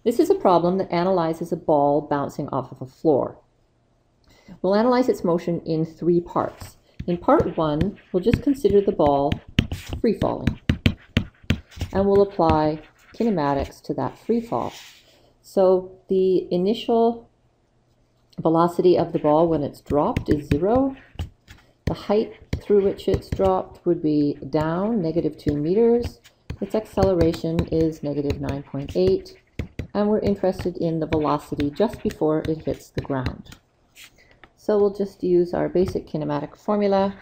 This is a problem that analyzes a ball bouncing off of a floor. We'll analyze its motion in 3 parts. In part 1, we'll just consider the ball free falling, and we'll apply kinematics to that free fall. So the initial velocity of the ball when it's dropped is 0. The height through which it's dropped would be down, -2 meters. Its acceleration is -9.8. And we're interested in the velocity just before it hits the ground. So we'll just use our basic kinematic formula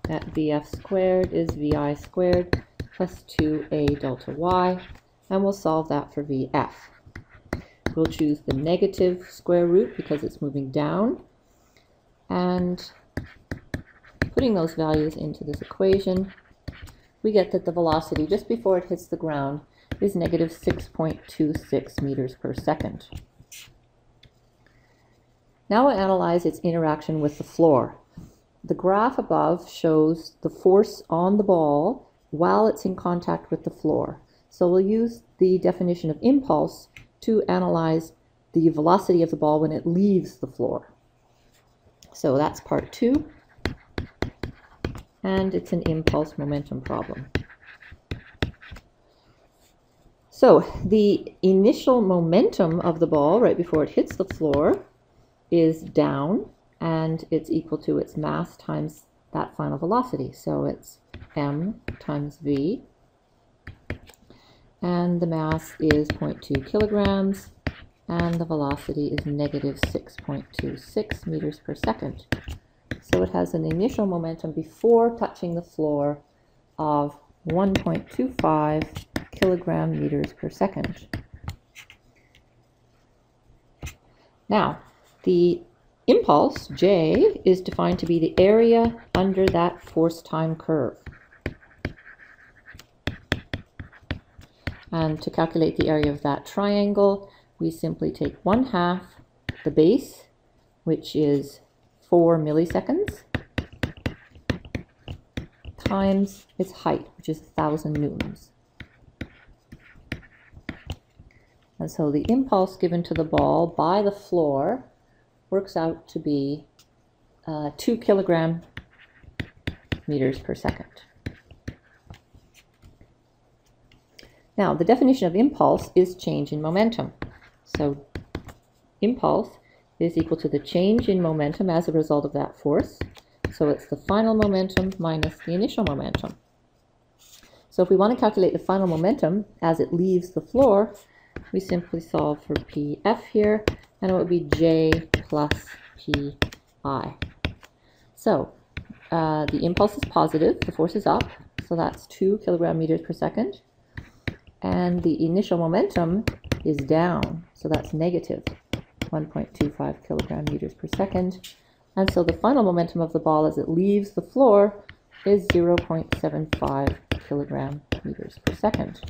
that Vf squared is Vi squared plus 2a delta y, and we'll solve that for Vf. We'll choose the negative square root because it's moving down, and putting those values into this equation, we get that the velocity just before it hits the ground is -6.26 meters per second. Now we'll analyze its interaction with the floor. The graph above shows the force on the ball while it's in contact with the floor. So we'll use the definition of impulse to analyze the velocity of the ball when it leaves the floor. So that's part 2, and it's an impulse momentum problem. So the initial momentum of the ball right before it hits the floor is down, and it's equal to its mass times that final velocity. So it's m times v, and the mass is 0.2 kilograms, and the velocity is -6.26 meters per second. So it has an initial momentum before touching the floor of 1.25 kilogram meters per second. Now, the impulse, J, is defined to be the area under that force time curve. And to calculate the area of that triangle, we simply take 1/2 the base, which is 4 milliseconds, times its height, which is 1,000 newtons. And so the impulse given to the ball by the floor works out to be 2 kilogram meters per second. Now, the definition of impulse is change in momentum. So impulse is equal to the change in momentum as a result of that force. So it's the final momentum minus the initial momentum. So if we want to calculate the final momentum as it leaves the floor, we simply solve for Pf here, and it would be J plus Pi. So the impulse is positive, the force is up, so that's 2 kilogram meters per second. And the initial momentum is down, so that's -1.25 kilogram meters per second. And so the final momentum of the ball as it leaves the floor is 0.75 kilogram meters per second.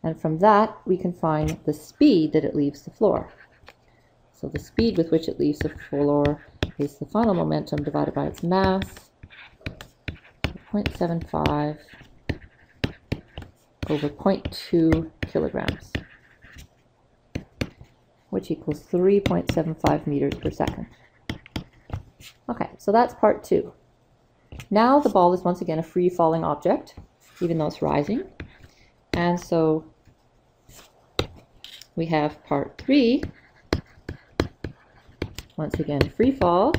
And from that, we can find the speed that it leaves the floor. So the speed with which it leaves the floor is the final momentum divided by its mass, 0.75 over 0.2 kilograms, which equals 3.75 meters per second. Okay, so that's part 2. Now the ball is once again a free-falling object, even though it's rising. And so we have part 3, once again free fall.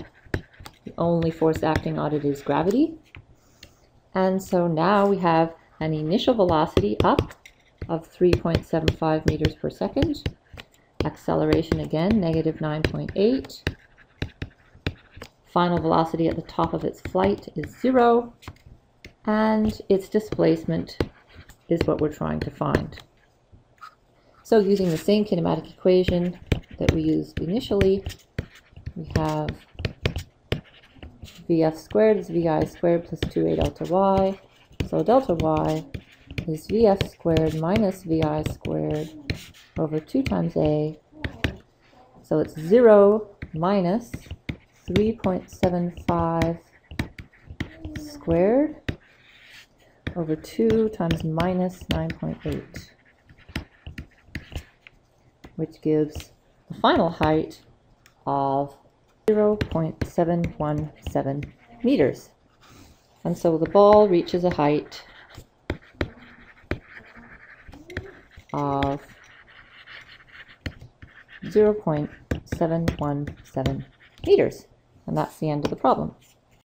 The only force acting on it is gravity. And so now we have an initial velocity up of 3.75 meters per second. Acceleration again, -9.8. Final velocity at the top of its flight is 0. And its displacement is what we're trying to find. So using the same kinematic equation that we used initially, we have Vf squared is Vi squared plus 2a delta y. So delta y is Vf squared minus Vi squared over 2 times a. So it's 0 minus 3.75 squared over 2 times minus 9.8. which gives the final height of 0.717 meters. And so the ball reaches a height of 0.717 meters. And that's the end of the problem.